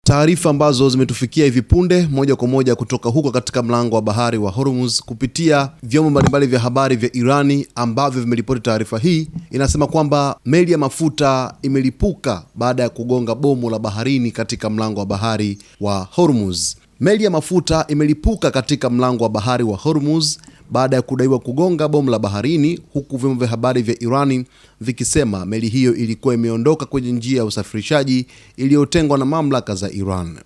Taarifa ambazo zimetufikia hivi punde moja kwa moja kutoka huko katika mlango wa bahari wa Hormuz kupitia vyombo mbalimbali vya habari vya Irani ambavyo vimeripoti taarifa hii, inasema kwamba meli ya mafuta imelipuka baada ya kugonga bomu la baharini katika mlango wa bahari wa Hormuz. Meli ya mafuta imelipuka katika mlango wa bahari wa Hormuz baada ya kudaiwa kugonga bomu la baharini, huku vyombo vya habari vya Irani vikisema meli hiyo ilikuwa imeondoka kwenye njia ya usafirishaji iliyotengwa na mamlaka za Iran.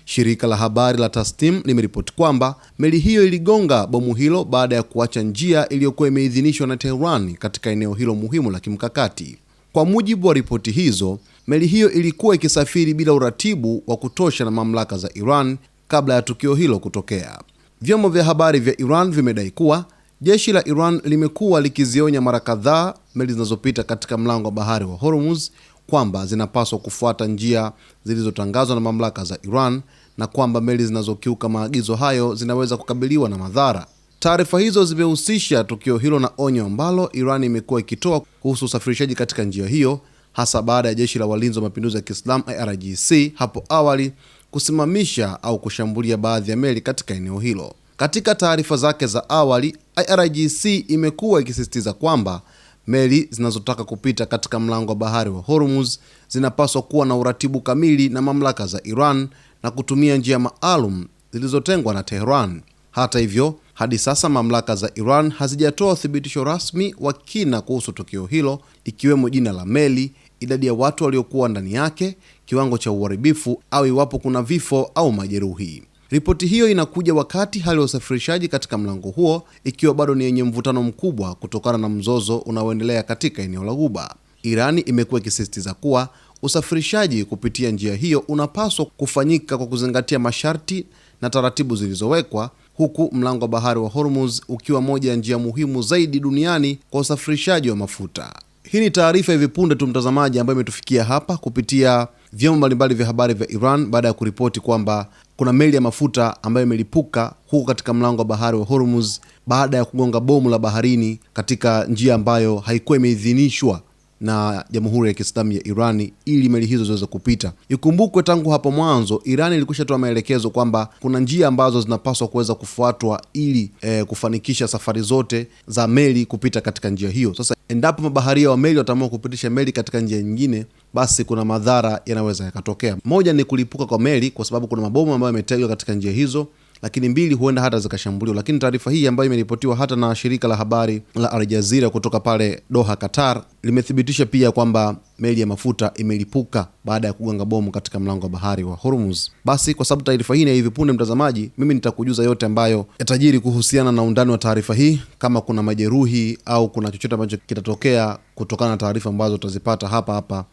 Shirika la habari la Tasnim limeripoti kwamba meli hiyo iligonga bomu hilo baada ya kuacha njia iliyokuwa imeidhinishwa na Tehran katika eneo hilo muhimu la kimkakati. Kwa mujibu wa ripoti hizo, meli hiyo ilikuwa ikisafiri bila uratibu wa kutosha na mamlaka za Iran kabla ya tukio hilo kutokea. Vyombo vya habari vya Iran vimedai kuwa jeshi la Iran limekuwa likizionya mara kadhaa meli zinazopita katika mlango wa bahari wa Hormuz kwamba zinapaswa kufuata njia zilizotangazwa na mamlaka za Iran na kwamba meli zinazokiuka maagizo hayo zinaweza kukabiliwa na madhara. Taarifa hizo zimehusisha tukio hilo na onyo ambalo Iran imekuwa ikitoa kuhusu usafirishaji katika njia hiyo, hasa baada ya jeshi la walinzi wa mapinduzi ya Kiislamu IRGC hapo awali kusimamisha au kushambulia baadhi ya meli katika eneo hilo. Katika taarifa zake za awali, IRGC imekuwa ikisisitiza kwamba meli zinazotaka kupita katika mlango wa bahari wa Hormuz zinapaswa kuwa na uratibu kamili na mamlaka za Iran na kutumia njia maalum zilizotengwa na Tehran. Hata hivyo, hadi sasa mamlaka za Iran hazijatoa uthibitisho rasmi wa kina kuhusu tukio hilo, ikiwemo jina la meli, idadi ya watu waliokuwa ndani yake, kiwango cha uharibifu au iwapo kuna vifo au majeruhi. Ripoti hiyo inakuja wakati hali ya usafirishaji katika mlango huo ikiwa bado ni yenye mvutano mkubwa kutokana na mzozo unaoendelea katika eneo la Ghuba. Irani imekuwa ikisisitiza kuwa usafirishaji kupitia njia hiyo unapaswa kufanyika kwa kuzingatia masharti na taratibu zilizowekwa, huku mlango wa bahari wa Hormuz ukiwa moja ya njia muhimu zaidi duniani kwa usafirishaji wa mafuta. Hii ni taarifa hivi punde tu mtazamaji, ambayo imetufikia hapa kupitia vyombo mbalimbali vya habari vya Iran baada ya kuripoti kwamba kuna meli ya mafuta ambayo imelipuka huko katika mlango wa bahari wa Hormuz baada ya kugonga bomu la baharini katika njia ambayo haikuwa imeidhinishwa na Jamhuri ya Kiislamu ya Irani ili meli hizo ziweze kupita. Ikumbukwe tangu hapo mwanzo Irani ilikushatoa maelekezo kwamba kuna njia ambazo zinapaswa kuweza kufuatwa ili kufanikisha safari zote za meli kupita katika njia hiyo. Sasa endapo mabaharia wa meli wataamua kupitisha meli katika njia nyingine, basi kuna madhara yanaweza yakatokea. Moja ni kulipuka kwa meli kwa sababu kuna mabomu ambayo yametegwa katika njia hizo, lakini mbili, huenda hata zikashambuliwa. Lakini taarifa hii ambayo imeripotiwa hata na shirika la habari la Al Jazeera kutoka pale Doha, Qatar, limethibitisha pia kwamba meli ya mafuta imelipuka baada ya kugonga bomu katika mlango wa bahari wa Hormuz. Basi kwa sababu taarifa hii ni hivi punde mtazamaji, mimi nitakujuza yote ambayo yatajiri kuhusiana na undani wa taarifa hii, kama kuna majeruhi au kuna chochote ambacho kitatokea kutokana na taarifa ambazo utazipata hapa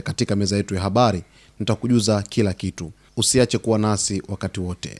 katika meza yetu ya habari. Nitakujuza kila kitu. Usiache kuwa nasi wakati wote.